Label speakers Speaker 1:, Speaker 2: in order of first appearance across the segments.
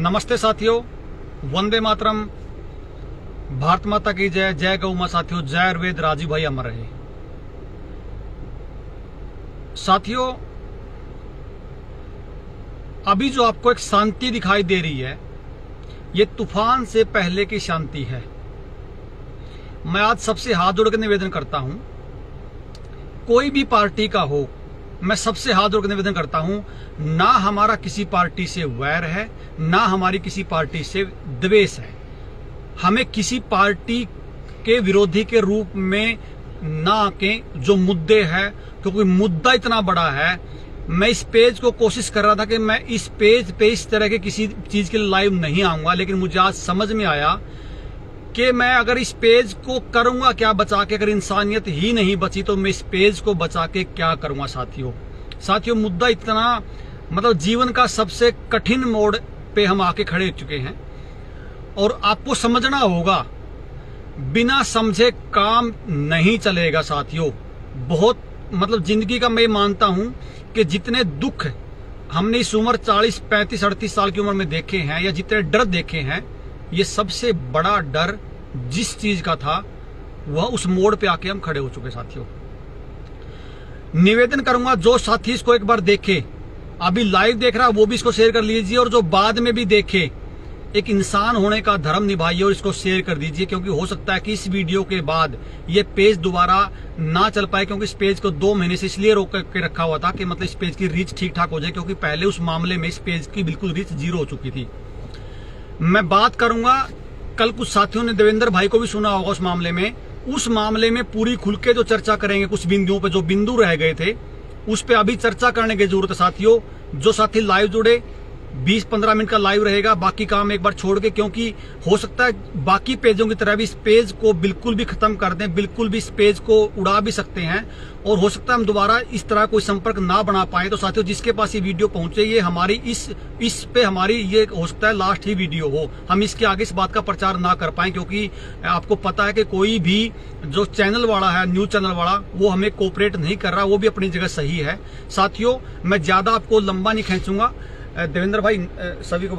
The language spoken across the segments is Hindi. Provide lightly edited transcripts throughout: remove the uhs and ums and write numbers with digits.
Speaker 1: नमस्ते साथियों, वंदे मातरम, भारत माता की जय, जय गौ मां। साथियों, जय आयुर्वेद, राजीव भाई अमर रहे। साथियों, अभी जो आपको एक शांति दिखाई दे रही है, ये तूफान से पहले की शांति है। मैं आज सबसे हाथ जोड़कर निवेदन करता हूं, कोई भी पार्टी का हो, मैं सबसे हाथ जोड़कर निवेदन करता हूं, ना हमारा किसी पार्टी से वैर है, ना हमारी किसी पार्टी से द्वेष है। हमें किसी पार्टी के विरोधी के रूप में ना आके जो मुद्दे हैं, क्योंकि मुद्दा इतना बड़ा है। मैं इस पेज को कोशिश कर रहा था कि मैं इस पेज पे इस तरह के किसी चीज के लिए लाइव नहीं आऊंगा, लेकिन मुझे आज समझ में आया कि मैं अगर इस पेज को करूंगा क्या बचा के, अगर इंसानियत ही नहीं बची तो मैं इस पेज को बचा के क्या करूंगा। साथियों, मुद्दा इतना मतलब जीवन का सबसे कठिन मोड़ पे हम आके खड़े हो चुके हैं और आपको समझना होगा, बिना समझे काम नहीं चलेगा। साथियों, बहुत मतलब जिंदगी का मैं मानता हूं कि जितने दुख हमने इस उम्र 40, 35, 38 साल की उम्र में देखे हैं, या जितने डर देखे हैं, ये सबसे बड़ा डर जिस चीज का था वह उस मोड़ पे आके हम खड़े हो चुके। साथियों, निवेदन करूंगा, जो साथी इसको एक बार देखे, अभी लाइव देख रहा है वो भी इसको शेयर कर लीजिए, और जो बाद में भी देखे, एक इंसान होने का धर्म निभाइए और इसको शेयर कर दीजिए, क्योंकि हो सकता है कि इस वीडियो के बाद ये पेज दोबारा ना चल पाए, क्योंकि इस पेज को 2 महीने से इसलिए रोक के रखा हुआ था कि मतलब इस पेज की रीच ठीक ठाक हो जाए, क्योंकि पहले उस मामले में इस पेज की बिल्कुल रीच 0 हो चुकी थी। मैं बात करूंगा, कल कुछ साथियों ने देवेंद्र भाई को भी सुना होगा उस मामले में पूरी खुल के जो चर्चा करेंगे, कुछ बिंदुओं पे जो बिंदु रह गए थे उस पे अभी चर्चा करने की जरूरत है। साथियों, जो साथी लाइव जुड़े, 20-15 मिनट का लाइव रहेगा, बाकी काम एक बार छोड़ के, क्योंकि हो सकता है बाकी पेजों की तरह भी इस पेज को बिल्कुल भी खत्म कर दें, बिल्कुल भी इस पेज को उड़ा भी सकते हैं, और हो सकता है हम दोबारा इस तरह कोई संपर्क ना बना पाए। तो साथियों, जिसके पास ये वीडियो पहुंचे, ये हमारी इस पे हमारी ये हो सकता है लास्ट ही वीडियो हो, हम इसके आगे इस बात का प्रचार ना कर पाए, क्योंकि आपको पता है कि कोई भी जो चैनल वाला है, न्यूज चैनल वाला, वो हमें कोऑपरेट नहीं कर रहा, वो भी अपनी जगह सही है। साथियों, मैं ज्यादा आपको लंबा नहीं खींचूंगा। देवेंद्र भाई, सभी को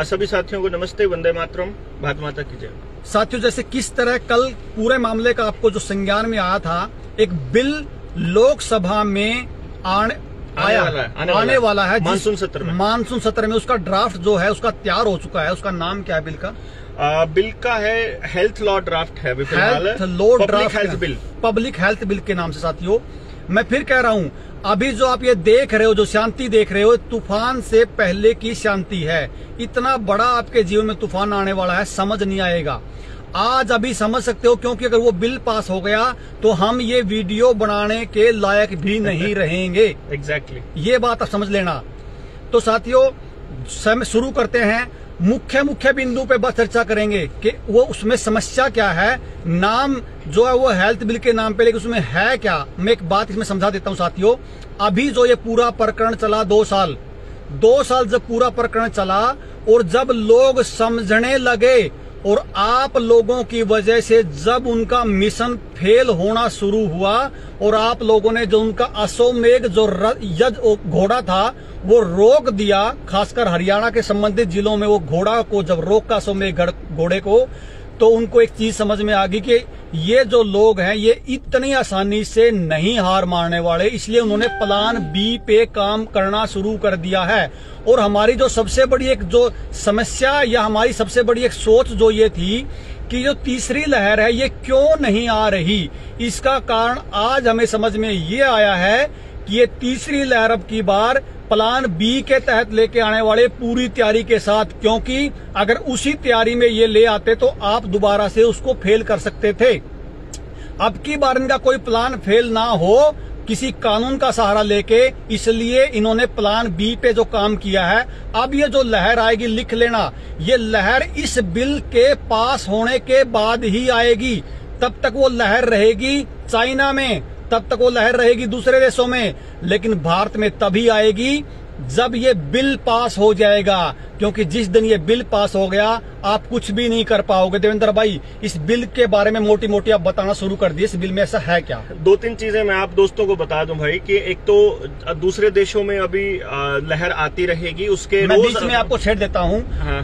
Speaker 2: सभी साथियों को नमस्ते, वंदे मातरम, भारत माता की जय।
Speaker 1: साथियों, जैसे किस तरह कल पूरे मामले का आपको जो संज्ञान में आया था, एक बिल लोकसभा में आने वाला है मानसून सत्र में उसका ड्राफ्ट जो है उसका तैयार हो चुका है। उसका नाम क्या है बिल का?
Speaker 2: बिल का है हेल्थ लॉ ड्राफ्ट है,
Speaker 1: पब्लिक हेल्थ बिल के नाम से। साथियों, मैं फिर कह रहा हूं, अभी जो आप ये देख रहे हो, जो शांति देख रहे हो, तूफान से पहले की शांति है। इतना बड़ा आपके जीवन में तूफान आने वाला है, समझ नहीं आएगा। आज अभी समझ सकते हो, क्योंकि अगर वो बिल पास हो गया तो हम ये वीडियो बनाने के लायक भी नहीं रहेंगे।
Speaker 2: एग्जैक्टली,
Speaker 1: ये बात आप समझ लेना। तो साथियों, शुरू करते हैं। मुख्य बिंदु पे बस चर्चा करेंगे कि वो उसमें समस्या क्या है। नाम जो है वो हेल्थ बिल के नाम पे, लेकिन उसमें है क्या, मैं एक बात इसमें समझा देता हूं। साथियों, अभी जो ये पूरा प्रकरण चला, 2 साल जब पूरा प्रकरण चला, और जब लोग समझने लगे, और आप लोगों की वजह से जब उनका मिशन फेल होना शुरू हुआ, और आप लोगों ने जो उनका अश्वमेध जो घोड़ा था वो रोक दिया, खासकर हरियाणा के संबंधित जिलों में वो घोड़ा को जब रोका, अश्वमेध घोड़े को, तो उनको एक चीज समझ में आ गई कि ये जो लोग हैं ये इतनी आसानी से नहीं हार मारने वाले, इसलिए उन्होंने प्लान बी पे काम करना शुरू कर दिया है। और हमारी जो सबसे बड़ी एक जो समस्या, या हमारी सबसे बड़ी एक सोच जो ये थी कि जो तीसरी लहर है ये क्यों नहीं आ रही, इसका कारण आज हमें समझ में ये आया है कि ये तीसरी लहर अब की बार प्लान बी के तहत लेके आने वाले, पूरी तैयारी के साथ, क्योंकि अगर उसी तैयारी में ये ले आते तो आप दोबारा से उसको फेल कर सकते थे। अब की बार इनका कोई प्लान फेल ना हो, किसी कानून का सहारा लेके, इसलिए इन्होंने प्लान बी पे जो काम किया है। अब ये जो लहर आएगी, लिख लेना, ये लहर इस बिल के पास होने के बाद ही आएगी। तब तक वो लहर रहेगी चाइना में, तब तक वो लहर रहेगी दूसरे देशों में, लेकिन भारत में तभी आएगी जब ये बिल पास हो जाएगा, क्योंकि जिस दिन ये बिल पास हो गया आप कुछ भी नहीं कर पाओगे। देवेंद्र भाई, इस बिल के बारे में मोटी मोटी आप बताना शुरू कर दिए, इस बिल में ऐसा है क्या?
Speaker 2: 2-3 चीजें मैं आप दोस्तों को बता दूं भाई कि एक तो दूसरे देशों में अभी लहर आती रहेगी, उसके
Speaker 1: मैं बीच में आपको छेड़ देता हूँ।
Speaker 2: हाँ।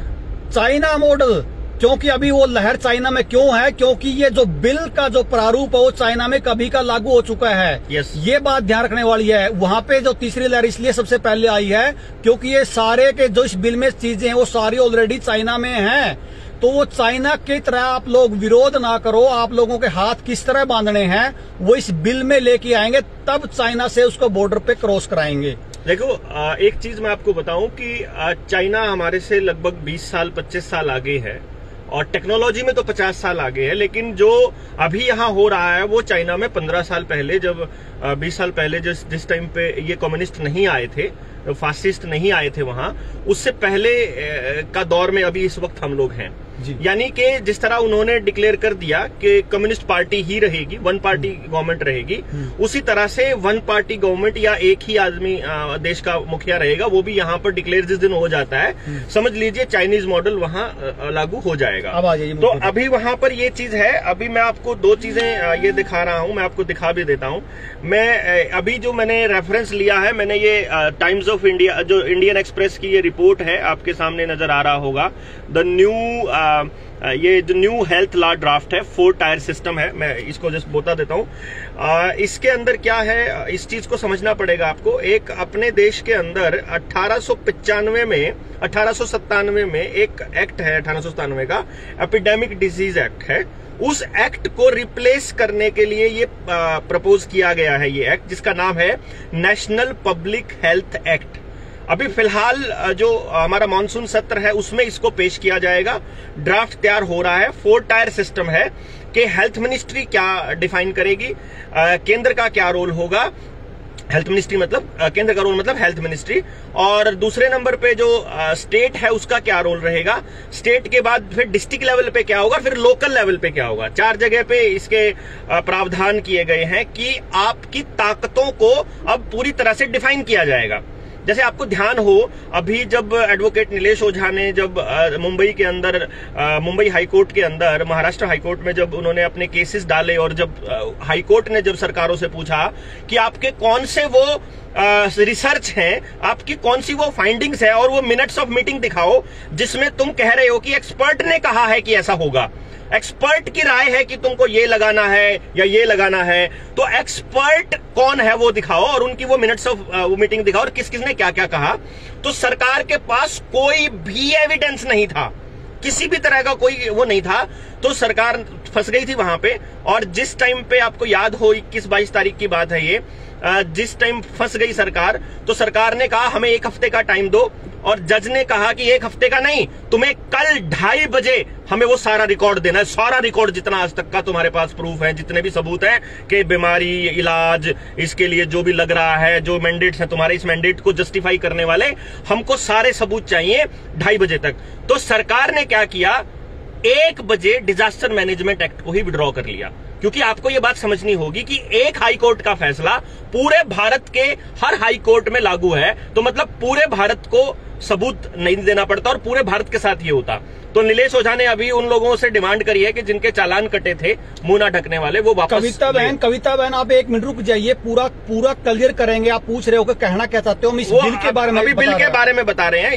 Speaker 1: चाइना मॉडल, क्योंकि अभी वो लहर चाइना में क्यों है, क्योंकि ये जो बिल का जो प्रारूप है वो चाइना में कभी का लागू हो चुका है।
Speaker 2: यस।
Speaker 1: ये बात ध्यान रखने वाली है। वहां पे जो तीसरी लहर इसलिए सबसे पहले आई है क्योंकि ये सारे के जो इस बिल में चीजें हैं वो सारी ऑलरेडी चाइना में हैं। तो वो चाइना की तरह आप लोग विरोध ना करो, आप लोगों के हाथ किस तरह बांधने हैं वो इस बिल में लेके आएंगे, तब चाइना से उसको बॉर्डर पे क्रॉस कराएंगे।
Speaker 2: देखो, एक चीज मैं आपको बताऊं कि चाइना हमारे से लगभग 20 साल 25 साल आगे है और टेक्नोलॉजी में तो 50 साल आगे है, लेकिन जो अभी यहाँ हो रहा है वो चाइना में 15 साल पहले, जब 20 साल पहले जिस टाइम पे ये कम्युनिस्ट नहीं आए थे, फासिस्ट नहीं आए थे वहां, उससे पहले का दौर में अभी इस वक्त हम लोग हैं। यानी कि जिस तरह उन्होंने डिक्लेयर कर दिया कि कम्युनिस्ट पार्टी ही रहेगी, वन पार्टी गवर्नमेंट रहेगी, उसी तरह से वन पार्टी गवर्नमेंट या एक ही आदमी देश का मुखिया रहेगा, वो भी यहाँ पर डिक्लेयर जिस दिन हो जाता है, समझ लीजिए चाइनीज मॉडल वहाँ लागू हो जाएगा।
Speaker 1: अब आ जाइए।
Speaker 2: तो अभी वहां पर ये चीज है। अभी मैं आपको 2 चीजें ये दिखा रहा हूँ, मैं आपको दिखा भी देता हूँ। मैं अभी जो मैंने रेफरेंस लिया है, मैंने ये टाइम्स ऑफ इंडिया, जो इंडियन एक्सप्रेस की ये रिपोर्ट है, आपके सामने नजर आ रहा होगा, द न्यू ये जो न्यू हेल्थ लॉ ड्राफ्ट है, 4 टायर सिस्टम है, मैं इसको जस्ट बता देता हूँ। इसके अंदर क्या है, इस चीज को समझना पड़ेगा आपको। एक अपने देश के अंदर 1897 में एक एक्ट है, 1897 का एपिडेमिक डिजीज एक्ट है। उस एक्ट को रिप्लेस करने के लिए ये प्रपोज किया गया है, ये एक्ट जिसका नाम है नेशनल पब्लिक हेल्थ एक्ट। अभी फिलहाल जो हमारा मॉनसून सत्र है उसमें इसको पेश किया जाएगा। ड्राफ्ट तैयार हो रहा है। 4 टायर सिस्टम है कि हेल्थ मिनिस्ट्री क्या डिफाइन करेगी, केंद्र का क्या रोल होगा, हेल्थ मिनिस्ट्री मतलब केंद्र का रोल मतलब हेल्थ मिनिस्ट्री, और दूसरे नंबर पे जो स्टेट है उसका क्या रोल रहेगा, स्टेट के बाद फिर डिस्ट्रिक्ट लेवल पे क्या होगा, फिर लोकल लेवल पे क्या होगा। 4 जगह पे इसके प्रावधान किए गए हैं कि आपकी ताकतों को अब पूरी तरह से डिफाइन किया जाएगा। जैसे आपको ध्यान हो, अभी जब एडवोकेट नीलेश ओझा ने जब मुंबई के अंदर, मुंबई हाईकोर्ट के अंदर, महाराष्ट्र हाईकोर्ट में जब उन्होंने अपने केसेस डाले और जब हाईकोर्ट ने जब सरकारों से पूछा कि आपके कौन से वो रिसर्च हैं, आपकी कौन सी वो फाइंडिंग्स है और वो मिनट्स ऑफ मीटिंग दिखाओ जिसमें तुम कह रहे हो कि एक्सपर्ट ने कहा है कि ऐसा होगा, एक्सपर्ट की राय है कि तुमको ये लगाना है या ये लगाना है, तो एक्सपर्ट कौन है वो दिखाओ और उनकी वो मिनट्स ऑफ मीटिंग दिखाओ और किस किसने क्या क्या कहा। तो सरकार के पास कोई भी एविडेंस नहीं था, किसी भी तरह का कोई वो नहीं था, तो सरकार फंस गई थी वहां पे। और जिस टाइम पे आपको याद हो, 21-22 तारीख की बात है ये, जिस टाइम फंस गई सरकार, तो सरकार ने कहा हमें 1 हफ्ते का टाइम दो, और जज ने कहा कि 1 हफ्ते का नहीं, तुम्हें कल 2:30 बजे हमें वो सारा रिकॉर्ड देना है, सारा रिकॉर्ड जितना आज तक का तुम्हारे पास प्रूफ है, जितने भी सबूत हैं कि बीमारी, इलाज, इसके लिए जो भी लग रहा है, जो मैंडेट्स है तुम्हारे, इस मैंडेट को जस्टिफाई करने वाले, हमको सारे सबूत चाहिए 2:30 बजे तक। तो सरकार ने क्या किया, 1 बजे डिजास्टर मैनेजमेंट एक्ट को ही विड्रॉ कर लिया। क्योंकि आपको ये बात समझनी होगी कि एक हाई कोर्ट का फैसला पूरे भारत के हर हाई कोर्ट में लागू है, तो मतलब पूरे भारत को सबूत नहीं देना पड़ता और पूरे भारत के साथ ये होता। तो नीलेश ओझा ने अभी उन लोगों से डिमांड करी है कि जिनके चालान कटे थे, मुंह ना ढकने वाले, वो वापस।
Speaker 1: कविता बहन आप 1 मिनट रुक जाइए, पूरा क्लियर करेंगे। आप पूछ रहे हो कि कहना क्या चाहते हो, हम इस बिल के बारे में
Speaker 2: अभी बिल के बारे में बता रहे हैं।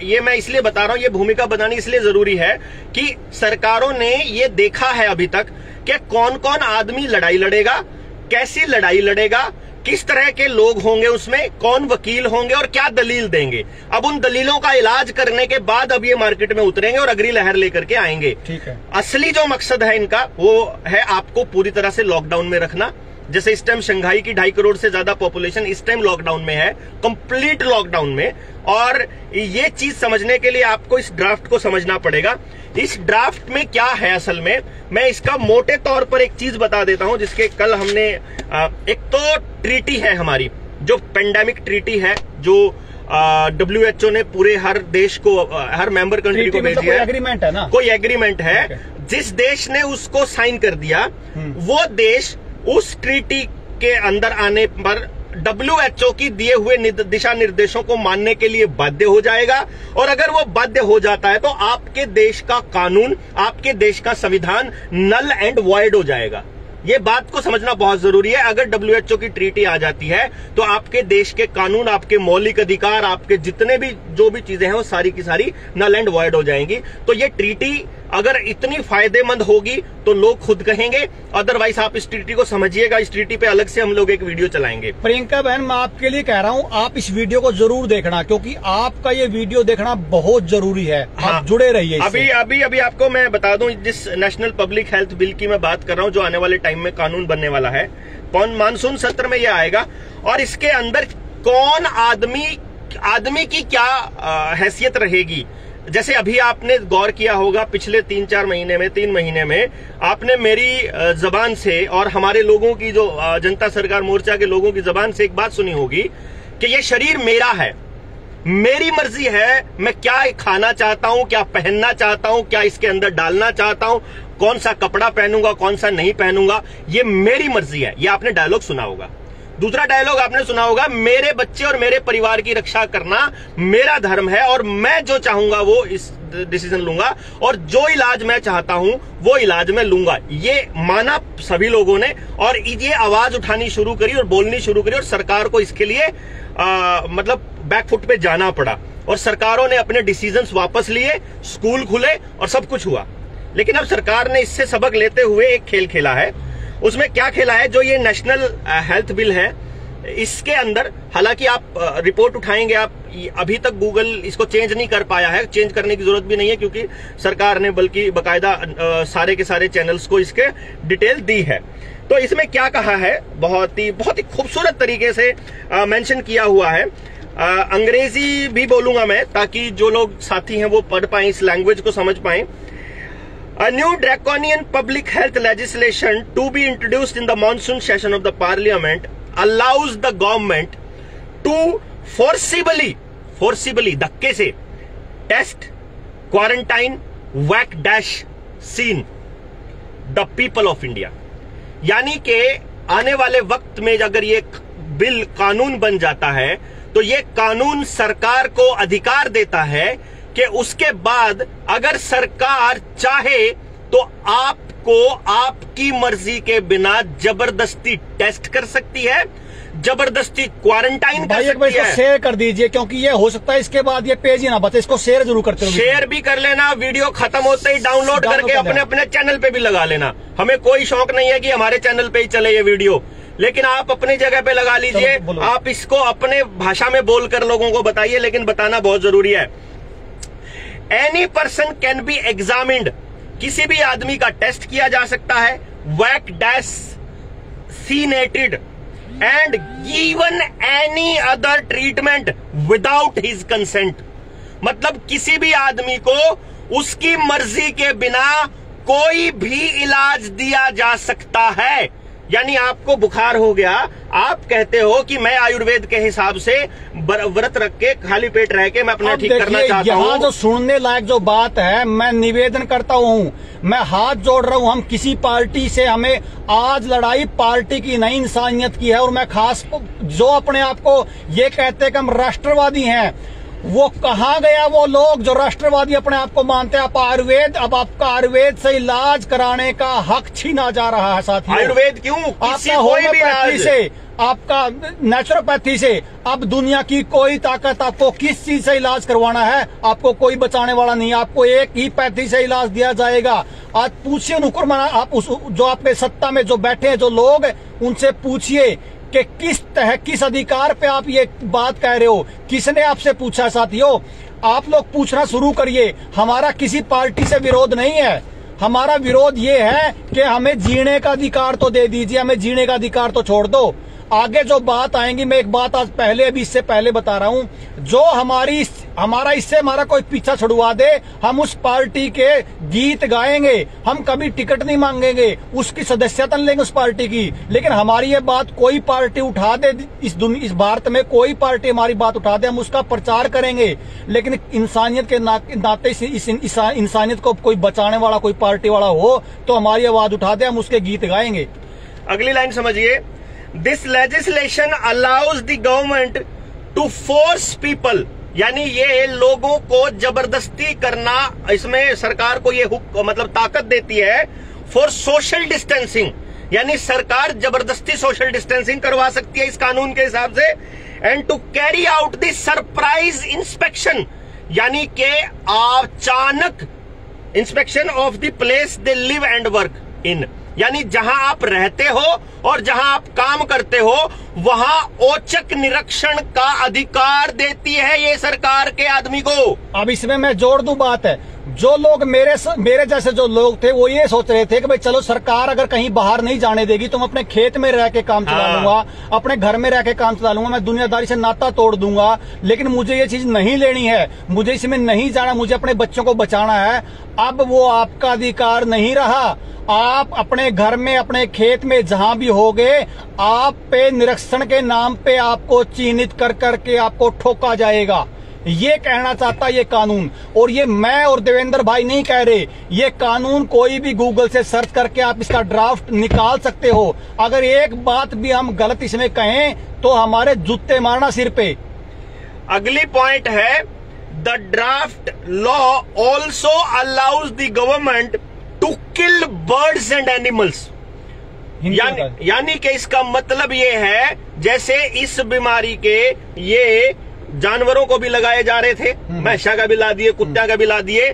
Speaker 2: ये मैं इसलिए बता रहा हूं, ये भूमिका बनानी इसलिए जरूरी है कि सरकारों ने ये देखा है अभी तक कि कौन कौन आदमी लड़ाई लड़ेगा, कैसी लड़ाई लड़ेगा, किस तरह के लोग होंगे उसमें, कौन वकील होंगे और क्या दलील देंगे। अब उन दलीलों का इलाज करने के बाद अब ये मार्केट में उतरेंगे और अगली लहर लेकर के आएंगे।
Speaker 1: ठीक है।
Speaker 2: असली जो मकसद है इनका वो है आपको पूरी तरह से लॉकडाउन में रखना। जैसे इस टाइम शंघाई की 2.5 करोड़ से ज्यादा पॉपुलेशन इस टाइम लॉकडाउन में है, कंप्लीट लॉकडाउन में। और ये चीज समझने के लिए आपको इस ड्राफ्ट को समझना पड़ेगा। इस ड्राफ्ट में क्या है असल में, मैं इसका मोटे तौर पर एक चीज बता देता हूं, जिसके कल हमने एक तो ट्रीटी है हमारी, जो पेंडेमिक ट्रीटी है, जो WHO ने पूरे हर देश को, हर मेंबर कंट्री को भेजी है।
Speaker 1: एग्रीमेंट है ना,
Speaker 2: कोई एग्रीमेंट है। जिस देश ने उसको साइन कर दिया वो देश उस ट्रीटी के अंदर आने पर WHO की दिए हुए दिशा निर्देशों को मानने के लिए बाध्य हो जाएगा, और अगर वो बाध्य हो जाता है तो आपके देश का कानून, आपके देश का संविधान नल एंड वॉइड हो जाएगा। ये बात को समझना बहुत जरूरी है। अगर WHO की ट्रीटी आ जाती है तो आपके देश के कानून, आपके मौलिक अधिकार, आपके जितने भी जो भी चीजें हैं वो सारी की सारी नल एंड वॉइड हो जाएंगी। तो ये ट्रीटी अगर इतनी फायदेमंद होगी तो लोग खुद कहेंगे, अदरवाइज आप इस ट्रीटी को समझिएगा। इस ट्रीटी पे अलग से हम लोग एक वीडियो चलाएंगे।
Speaker 1: प्रियंका बहन, मैं आपके लिए कह रहा हूं, आप इस वीडियो को जरूर देखना, क्योंकि आपका ये वीडियो देखना बहुत जरूरी है।
Speaker 2: हाँ,
Speaker 1: आप जुड़े रहिए।
Speaker 2: अभी आपको मैं बता दूं, जिस नेशनल पब्लिक हेल्थ बिल की मैं बात कर रहा हूं, जो आने वाले टाइम में कानून बनने वाला है, मानसून सत्र में ये आएगा, और इसके अंदर कौन आदमी की क्या हैसियत रहेगी। जैसे अभी आपने गौर किया होगा, पिछले 3 महीने में आपने मेरी जबान से और हमारे लोगों की, जो जनता सरकार मोर्चा के लोगों की जबान से एक बात सुनी होगी कि ये शरीर मेरा है, मेरी मर्जी है, मैं क्या खाना चाहता हूं, क्या पहनना चाहता हूं, क्या इसके अंदर डालना चाहता हूं, कौन सा कपड़ा पहनूंगा, कौन सा नहीं पहनूंगा, ये मेरी मर्जी है। ये आपने डायलॉग सुना होगा। दूसरा डायलॉग आपने सुना होगा, मेरे बच्चे और मेरे परिवार की रक्षा करना मेरा धर्म है, और मैं जो चाहूंगा वो इस डिसीजन लूंगा, और जो इलाज मैं चाहता हूं वो इलाज मैं लूंगा। ये माना सभी लोगों ने, और ये आवाज उठानी शुरू करी और बोलनी शुरू करी, और सरकार को इसके लिए मतलब बैकफुट पे जाना पड़ा, और सरकारों ने अपने डिसीजंस वापस लिए, स्कूल खुले और सब कुछ हुआ। लेकिन अब सरकार ने इससे सबक लेते हुए एक खेल खेला है। उसमें क्या खेला है, जो ये नेशनल हेल्थ बिल है, इसके अंदर हालांकि आप रिपोर्ट उठाएंगे, आप अभी तक गूगल इसको चेंज नहीं कर पाया है, चेंज करने की जरूरत भी नहीं है, क्योंकि सरकार ने बल्कि बकायदा सारे के सारे चैनल्स को इसके डिटेल दी है। तो इसमें क्या कहा है, बहुत ही खूबसूरत तरीके से मेंशन किया हुआ है। अंग्रेजी भी बोलूंगा मैं, ताकि जो लोग साथी हैं वो पढ़ पाएं, इस लैंग्वेज को समझ पाएं। A new draconian public health legislation to be introduced in the monsoon session of the parliament allows the government to forcibly धक्के से test, quarantine, vac-scene the people of India। यानी कि आने वाले वक्त में अगर ये बिल कानून बन जाता है तो ये कानून सरकार को अधिकार देता है कि उसके बाद अगर सरकार चाहे तो आपको आपकी मर्जी के बिना जबरदस्ती टेस्ट कर सकती है, जबरदस्ती क्वारंटाइन कर सकती है।
Speaker 1: शेयर कर दीजिए, क्योंकि ये हो सकता है इसके बाद ये पेज ही ना बचे। इसको शेयर जरूर करते रहो।
Speaker 2: शेयर भी कर लेना, वीडियो खत्म होते ही डाउनलोड करके अपने चैनल पे भी लगा लेना। हमें कोई शौक नहीं है कि हमारे चैनल पे ही चले ये वीडियो, लेकिन आप अपनी जगह पे लगा लीजिए। आप इसको अपने भाषा में बोलकर लोगों को बताइए, लेकिन बताना बहुत जरूरी है। Any person can be examined, किसी भी आदमी का टेस्ट किया जा सकता है, vaccinated and given any other treatment without his consent. मतलब किसी भी आदमी को उसकी मर्जी के बिना कोई भी इलाज दिया जा सकता है। यानी आपको बुखार हो गया, आप कहते हो कि मैं आयुर्वेद के हिसाब से व्रत रख के खाली पेट रह के मैं अपना ठीक करना चाहता हूं।
Speaker 1: यहाँ जो सुनने लायक जो बात है, मैं निवेदन करता हूं, मैं हाथ जोड़ रहा हूं। हम किसी पार्टी से, हमें आज लड़ाई पार्टी की नहीं, इंसानियत की है। और मैं खास जो अपने आप को ये कहते हैं कि हम राष्ट्रवादी हैं, वो कहाँ गया वो लोग जो राष्ट्रवादी अपने आप को मानते हैं। आप आयुर्वेद, अब आपका आयुर्वेद से इलाज कराने का हक छीना जा रहा है साथियों।
Speaker 2: आयुर्वेद क्यों?
Speaker 1: आपका होम्योपैथी से, आपका नेचुरोपैथी से, अब दुनिया की कोई ताकत आपको किस चीज से इलाज करवाना है, आपको कोई बचाने वाला नहीं। आपको एक ही पैथी से इलाज दिया जाएगा। आज पूछिए नुकुरमना, आप जो आपके सत्ता में जो बैठे हैं जो लोग, उनसे पूछिए कि किस अधिकार पे आप ये बात कह रहे हो। किसने आपसे पूछा साथियों? आप लोग पूछना शुरू करिए। हमारा किसी पार्टी से विरोध नहीं है, हमारा विरोध ये है कि हमें जीने का अधिकार तो दे दीजिए, हमें जीने का अधिकार तो छोड़ दो। आगे जो बात आएंगी, मैं एक बात आज पहले, अभी इससे पहले बता रहा हूं, जो हमारा इससे हमारा कोई पीछा छुड़वा दे, हम उस पार्टी के गीत गाएंगे, हम कभी टिकट नहीं मांगेंगे, उसकी सदस्यता लेंगे उस पार्टी की। लेकिन हमारी ये बात कोई पार्टी उठा दे, इस भारत में कोई पार्टी हमारी बात उठा दे, हम उसका प्रचार करेंगे। लेकिन इंसानियत के नाते इस इंसानियत को कोई बचाने वाला, कोई पार्टी वाला हो तो हमारी आवाज उठा दे, हम उसके गीत गाएंगे।
Speaker 2: अगली लाइन समझिए। This legislation allows the government to force people, यानी ये लोगों को जबरदस्ती करना, इसमें सरकार को ये मतलब ताकत देती है फॉर सोशल डिस्टेंसिंग, यानी सरकार जबरदस्ती सोशल डिस्टेंसिंग करवा सकती है इस कानून के हिसाब से। And to carry out the surprise inspection, यानी कि अचानक inspection of the place they live and work in, यानी जहां आप रहते हो और जहां आप काम करते हो वहां औचक निरीक्षण का अधिकार देती है ये सरकार के आदमी को।
Speaker 1: अब इसमें मैं जोड़ दूं बात है, जो लोग मेरे जैसे जो लोग थे वो ये सोच रहे थे कि भाई चलो सरकार अगर कहीं बाहर नहीं जाने देगी तो मैं अपने खेत में रह के काम चला लूंगा, अपने घर में रह के काम चला लूंगा, मैं दुनियादारी से नाता तोड़ दूंगा, लेकिन मुझे ये चीज नहीं लेनी है, मुझे इसमें नहीं जाना, मुझे अपने बच्चों को बचाना है। अब वो आपका अधिकार नहीं रहा। आप अपने घर में, अपने खेत में जहां भी होगे, आप पे निरीक्षण के नाम पे आपको चिन्हित कर करके आपको ठोका जाएगा। ये कहना चाहता ये कानून, और ये मैं और देवेंद्र भाई नहीं कह रहे, ये कानून कोई भी गूगल से सर्च करके आप इसका ड्राफ्ट निकाल सकते हो। अगर एक बात भी हम गलत इसमें कहें तो हमारे जूते मारना सिर पे।
Speaker 2: अगली पॉइंट है, the draft law also allows the government to kill birds and animals, यानी कि इसका मतलब ये है जैसे इस बीमारी के ये जानवरों को भी लगाए जा रहे थे, भैंसा का भी ला दिए, कुत्ता का भी ला दिए,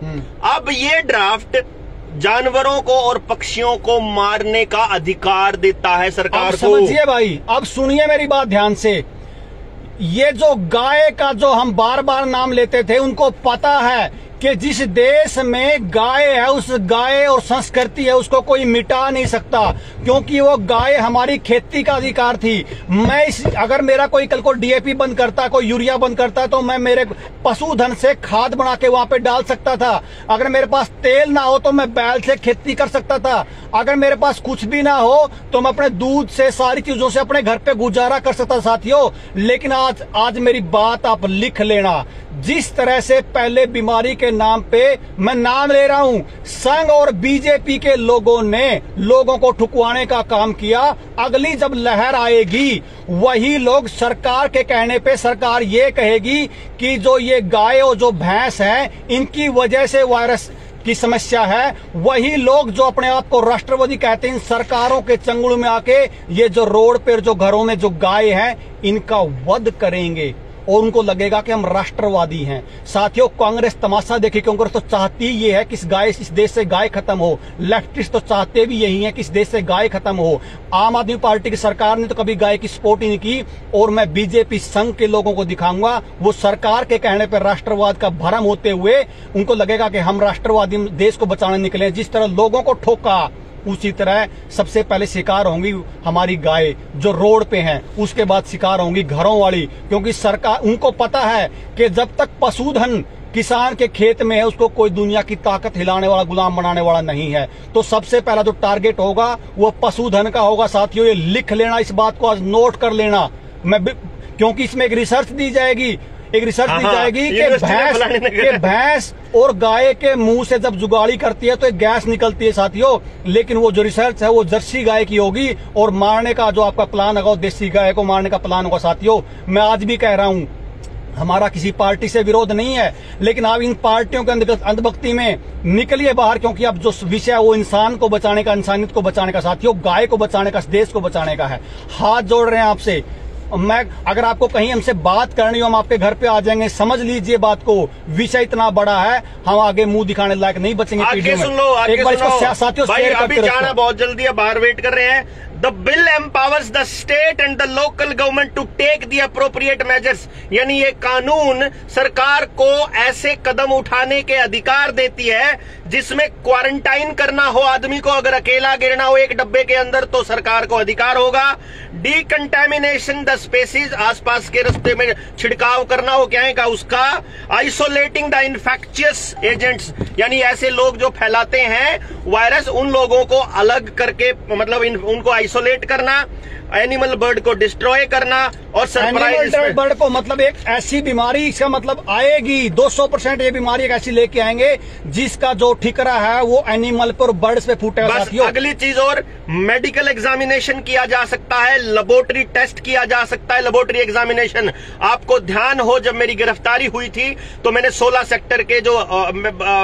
Speaker 2: अब ये ड्राफ्ट जानवरों को और पक्षियों को मारने का अधिकार देता है सरकार को।
Speaker 1: समझिए भाई, अब सुनिए मेरी बात ध्यान से। ये जो गाय का जो हम बार बार नाम लेते थे, उनको पता है कि जिस देश में गाय है, उस गाय और संस्कृति है, उसको कोई मिटा नहीं सकता, क्योंकि वो गाय हमारी खेती का अधिकार थी। अगर मेरा कोई कल को डीएपी बंद करता, कोई यूरिया बंद करता, तो मैं मेरे पशुधन से खाद बना के वहां पे डाल सकता था। अगर मेरे पास तेल ना हो तो मैं बैल से खेती कर सकता था। अगर मेरे पास कुछ भी ना हो तो मैं अपने दूध से, सारी चीजों से अपने घर पे गुजारा कर सकता साथियों। लेकिन आज मेरी बात आप लिख लेना, जिस तरह से पहले बीमारी के नाम पे, मैं नाम ले रहा हूं, संघ और बीजेपी के लोगों ने लोगों को ठुकवाने का काम किया, अगली जब लहर आएगी वही लोग सरकार के कहने पे, सरकार ये कहेगी कि जो ये गाय और जो भैंस है इनकी वजह से वायरस की समस्या है, वही लोग जो अपने आप को राष्ट्रवादी कहते हैं, इन सरकारों के चंगुल में आके ये जो रोड पर जो घरों में जो गाय हैं इनका वध करेंगे और उनको लगेगा कि हम राष्ट्रवादी हैं। साथियों, कांग्रेस तमाशा देखिए, कांग्रेस तो चाहती ये है कि इस देश से गाय खत्म हो। लेफ्टिस्ट तो चाहते भी यही है कि इस देश से गाय खत्म हो। आम आदमी पार्टी की सरकार ने तो कभी गाय की सपोर्ट ही नहीं की, और मैं बीजेपी संघ के लोगों को दिखाऊंगा, वो सरकार के कहने पर राष्ट्रवाद का भरम होते हुए उनको लगेगा कि हम राष्ट्रवादी देश को बचाने निकले। जिस तरह लोगों को ठोका, उसी तरह सबसे पहले शिकार होंगी हमारी गाय जो रोड पे हैं, उसके बाद शिकार होंगी घरों वाली, क्योंकि सरकार, उनको पता है कि जब तक पशुधन किसान के खेत में है उसको कोई दुनिया की ताकत हिलाने वाला, गुलाम बनाने वाला नहीं है। तो सबसे पहला जो टारगेट होगा वो पशुधन का होगा। साथियों, ये लिख लेना, इस बात को आज नोट कर लेना, क्योंकि इसमें एक रिसर्च दी जाएगी कि भैंस और गाय के मुंह से जब जुगाड़ी करती है तो एक गैस निकलती है साथियों, लेकिन वो जो रिसर्च है वो जर्सी गाय की होगी, और मारने का जो आपका प्लान होगा देसी गाय को मारने का प्लान होगा। साथियों, मैं आज भी कह रहा हूं, हमारा किसी पार्टी से विरोध नहीं है, लेकिन आप इन पार्टियों के अंधभक्ति में निकलिए बाहर, क्योंकि अब जो विषय है वो इंसान को बचाने का, इंसानियत को बचाने का, साथियों गाय को बचाने का, देश को बचाने का है। हाथ जोड़ रहे हैं आपसे। अगर आपको कहीं हमसे बात करनी हो, हम आपके घर पे आ जाएंगे, समझ लीजिए बात को, विषय इतना बड़ा है, हम आगे मुंह दिखाने लायक नहीं बचेंगे।
Speaker 2: आगे सुन लो, एक बार इसको साथियों शेयर करते रहो। जाना बहुत जल्दी है, बाहर वेट कर रहे हैं। The bill empowers the state and the local government to take the appropriate measures, यानी ये कानून सरकार को ऐसे कदम उठाने के अधिकार देती है जिसमें क्वारंटाइन करना हो आदमी को, अगर अकेला गिरना हो एक डब्बे के अंदर तो सरकार को अधिकार होगा। डीकंटेमिनेशन द स्पेसीज, आसपास के रास्ते में छिड़काव करना हो क्या है का उसका। आइसोलेटिंग द इन्फेक्शियस एजेंट्स, यानी ऐसे लोग जो फैलाते हैं वायरस, उन लोगों को अलग करके, मतलब उनको आइसोलेट करना। एनिमल बर्ड को डिस्ट्रॉय करना और सरप्राइज
Speaker 1: एनिमल बर्ड को मतलब एक ऐसी बीमारी, इसका मतलब आएगी 200% ये बीमारी एक ऐसी लेके आएंगे जिसका जो ठिकरा है वो एनिमल पर, बर्ड्स पे फूटेगा।
Speaker 2: बस अगली चीज और मेडिकल एग्जामिनेशन किया जा सकता है, लेबोरेटरी टेस्ट किया जा सकता है, लेबोरेटरी एग्जामिनेशन। आपको ध्यान हो, जब मेरी गिरफ्तारी हुई थी तो मैंने 16 सेक्टर के जो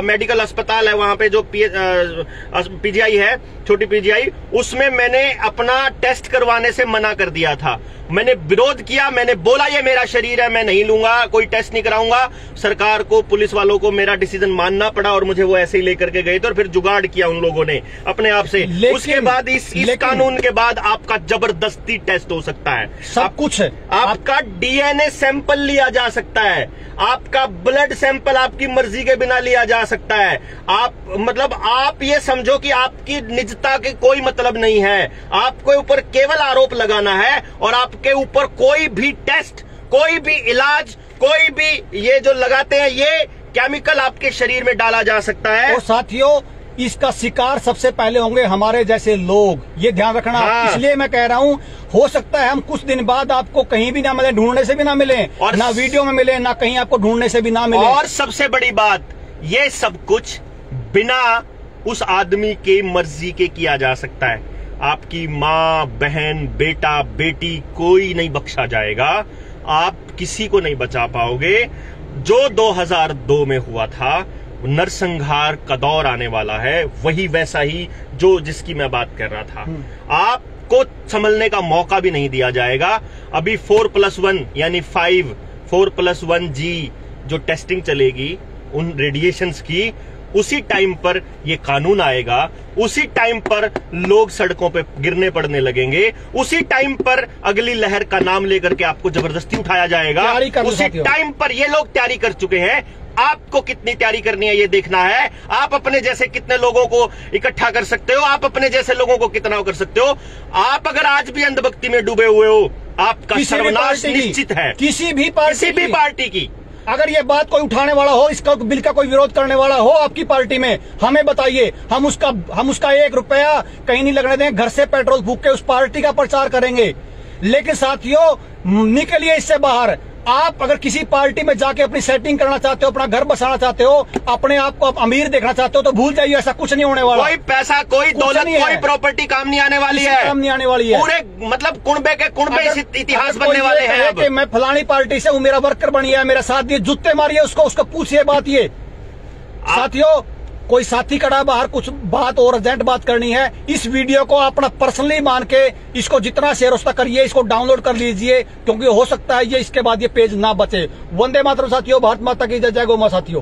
Speaker 2: मेडिकल अस्पताल है वहां पे जो पीजीआई है, छोटी पीजीआई, उसमें मैंने अपना टेस्ट करवाने से मना कर दिया था। मैंने विरोध किया, मैंने बोला ये मेरा शरीर है, मैं नहीं लूंगा, कोई टेस्ट नहीं कराऊंगा। सरकार को, पुलिस वालों को मेरा डिसीजन मानना पड़ा और मुझे वो ऐसे ही लेकर के गए थे और फिर जुगाड़ किया उन लोगों ने अपने आप से। उसके बाद इस कानून के बाद आपका जबरदस्ती टेस्ट हो सकता है,
Speaker 1: सब कुछ है।
Speaker 2: आपका डीएनए सैंपल लिया जा सकता है, आपका ब्लड सैंपल आपकी मर्जी के बिना लिया जा सकता है। आप ये समझो कि आपकी निजता के कोई मतलब नहीं है, आपके ऊपर केवल आरोप लगाना है और आपके ऊपर कोई भी टेस्ट, कोई भी इलाज, कोई भी ये जो लगाते हैं ये केमिकल आपके शरीर में डाला जा सकता है।
Speaker 1: और साथियों, इसका शिकार सबसे पहले होंगे हमारे जैसे लोग, ये ध्यान रखना। इसलिए मैं कह रहा हूं, हो सकता है हम कुछ दिन बाद आपको कहीं भी ना मिले, ढूंढने से भी ना मिले, और ना वीडियो में मिले, ना कहीं आपको ढूंढने से भी ना मिले।
Speaker 2: और सबसे बड़ी बात, ये सब कुछ बिना उस आदमी के मर्जी के किया जा सकता है। आपकी माँ, बहन, बेटा, बेटी, कोई नहीं बख्शा जाएगा, आप किसी को नहीं बचा पाओगे। जो 2002 में हुआ था, नरसंहार का दौर आने वाला है, वही वैसा ही जो जिसकी मैं बात कर रहा था। आपको संभलने का मौका भी नहीं दिया जाएगा। अभी 4+1 यानी 5, 4+1G जो टेस्टिंग चलेगी उन रेडिएशंस की, उसी टाइम पर ये कानून आएगा, उसी टाइम पर लोग सड़कों पे गिरने पड़ने लगेंगे, उसी टाइम पर अगली लहर का नाम लेकर के आपको जबरदस्ती उठाया जाएगा, उसी टाइम पर ये लोग तैयारी कर चुके हैं। आपको कितनी तैयारी करनी है ये देखना है। आप अपने जैसे कितने लोगों को इकट्ठा कर सकते हो, आप अपने जैसे लोगों को कितना कर सकते हो। आप अगर आज भी अंधभक्ति में डूबे हुए हो, आपका सर्वनाश निश्चित है।
Speaker 1: किसी भी
Speaker 2: पार्टी की
Speaker 1: अगर ये बात कोई उठाने वाला हो, इसका बिल का कोई विरोध करने वाला हो आपकी पार्टी में, हमें बताइए। हम उसका 1 रुपया कहीं नहीं लगने देंगे, घर से पेट्रोल फूंक के उस पार्टी का प्रचार करेंगे। लेकिन साथियों, निकलिए इससे बाहर। आप अगर किसी पार्टी में जाके अपनी सेटिंग करना चाहते हो, अपना घर बसाना चाहते हो, अपने आप को अमीर देखना चाहते हो, तो भूल जाइए, ऐसा कुछ नहीं होने वाला।
Speaker 2: कोई पैसा, कोई दौलत, कोई प्रॉपर्टी काम नहीं आने वाली है,
Speaker 1: काम नहीं आने वाली है।
Speaker 2: पूरे कुनबे के इतिहास बनने वाले हैं।
Speaker 1: कि मैं फलानी पार्टी से हूँ, मेरा वर्कर बनी है, मेरा साथ दिए, जुत्ते मारिए उसको पूछिए बात ये। साथियों, कोई साथी खड़ा बाहर, कुछ बात और अर्जेंट बात करनी है, इस वीडियो को अपना पर्सनली मान के इसको जितना शेयर उसका करिए, इसको डाउनलोड कर लीजिए, क्योंकि हो सकता है ये इसके बाद ये पेज ना बचे। वंदे मातरम साथियों, भारत माता की जय, जय गौ मां साथियों।